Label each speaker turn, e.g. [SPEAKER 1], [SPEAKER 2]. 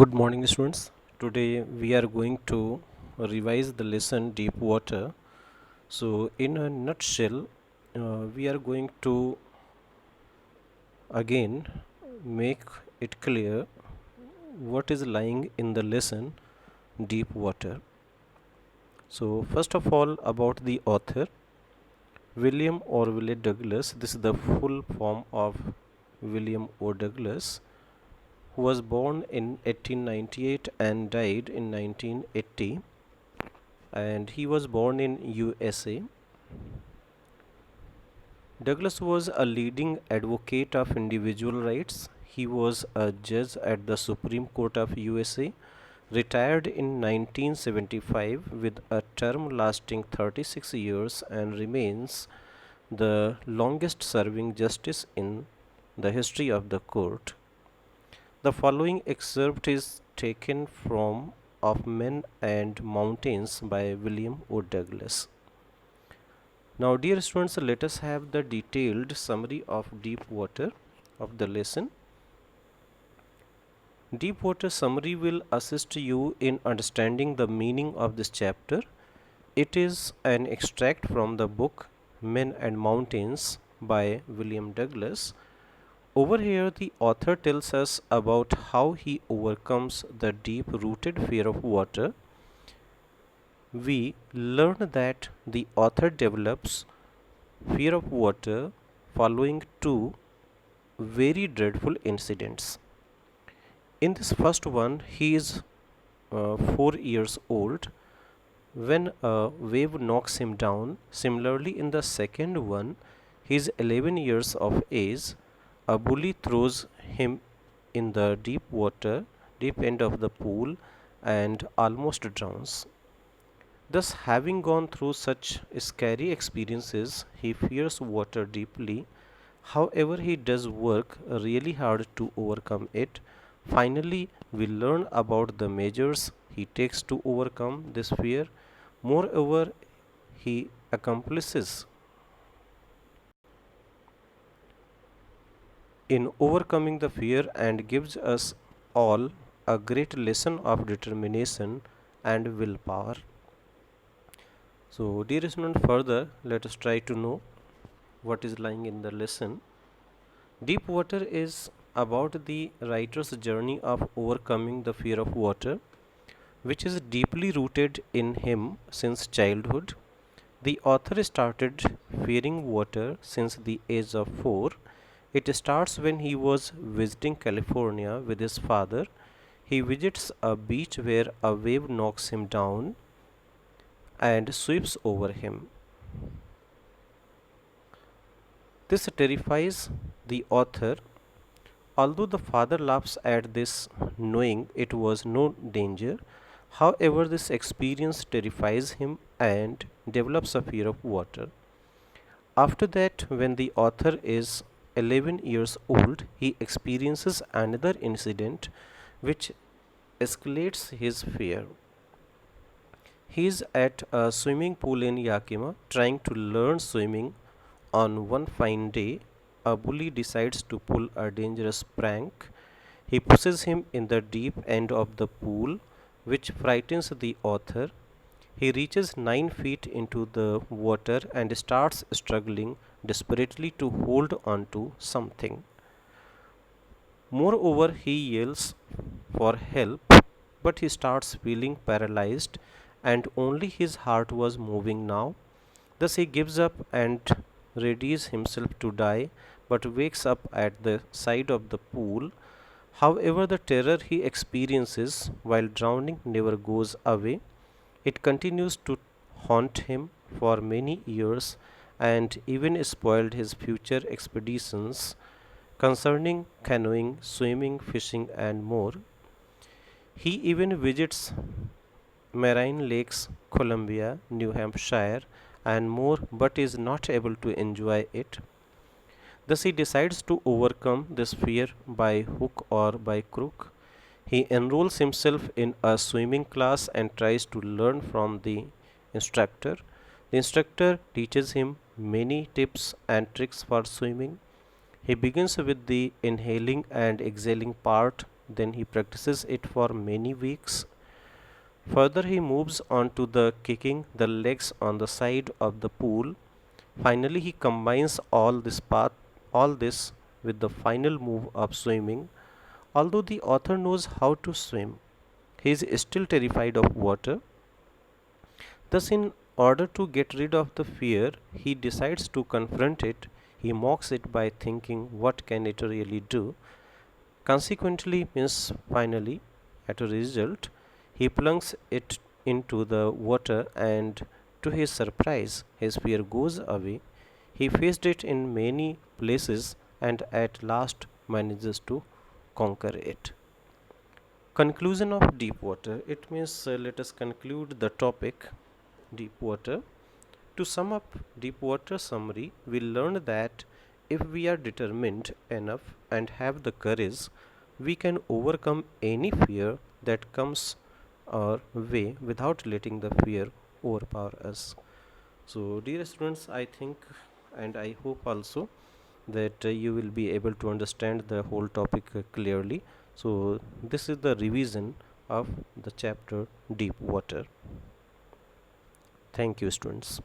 [SPEAKER 1] Good morning, students. Today we are going to revise the lesson deep water. So, in a nutshell, we are going to again make it clear what is lying in the lesson deep water. So, first of all, about the author William Orville Douglas. This is the full form of William O. Douglas, who was born in 1898 and died in 1980, and he was born in USA. Douglas was a leading advocate of individual rights. He was a judge at the Supreme Court of USA, retired in 1975 with a term lasting 36 years, and remains the longest serving justice in the history of the court. The following excerpt is taken from Of Men and Mountains by William O. Douglas. Now, dear students, let us have the detailed summary of deep water of the lesson. Deep water summary will assist you in understanding the meaning of this chapter. It is an extract from the book Men and Mountains by William Douglas. Over here, the author tells us about how he overcomes the deep rooted fear of water. We learn that the author develops fear of water following two very dreadful incidents. In this first one, he is 4 years old when a wave knocks him down. Similarly, in the second one, he is 11 years of age. A bully throws him in the deep end of the pool, and almost drowns. Thus, having gone through such scary experiences, he fears water deeply. However, he does work really hard to overcome it. Finally, we learn about the measures he takes to overcome this fear. Moreover, he accomplishes in overcoming the fear and gives us all a great lesson of determination and willpower. So, dear student, further let us try to know what is lying in the lesson. Deep water is about the writer's journey of overcoming the fear of water, which is deeply rooted in him since childhood. The author started fearing water since the age of 4. It starts when he was visiting California with his father. He visits a beach where a wave knocks him down and sweeps over him. This terrifies the author. Although the father laughs at this, knowing it was no danger, however, this experience terrifies him and develops a fear of water. After that, when the author is 11 years old, he experiences another incident which escalates his fear. He is at a swimming pool in Yakima trying to learn swimming. On one fine day, a bully decides to pull a dangerous prank. He pushes him in the deep end of the pool, which frightens the author. He reaches 9 feet into the water and starts struggling desperately to hold on to something. Moreover, he yells for help, but he starts feeling paralyzed, and only his heart was moving now. Thus, he gives up and readies himself to die, but wakes up at the side of the pool. However, the terror he experiences while drowning never goes away. It continues to haunt him for many years and even spoiled his future expeditions concerning canoeing, swimming, fishing, and more. He even visits Marine Lakes, Columbia, New Hampshire, and more, but is not able to enjoy it. Thus, he decides to overcome this fear by hook or by crook. He enrolls himself in a swimming class and tries to learn from the instructor. The instructor teaches him many tips and tricks for swimming. He begins with the inhaling and exhaling part, then he practices it for many weeks. Further, he moves on to the kicking the legs on the side of the pool. Finally, he combines all this with the final move of swimming. Although the author knows how to swim, he is still terrified of water. Thus, in order to get rid of the fear, he decides to confront it. He mocks it by thinking, what can it really do? Consequently, means finally, at a result, he plunges it into the water, and to his surprise, his fear goes away. He faced it in many places and at last manages to conquer it. Conclusion of deep water. It means let us conclude the topic deep water. To sum up deep water summary, we learned that if we are determined enough and have the courage, we can overcome any fear that comes our way without letting the fear overpower us. So, dear students, I think and I hope also that you will be able to understand the whole topic clearly. So, this is the revision of the chapter Deep Water. Thank you, students.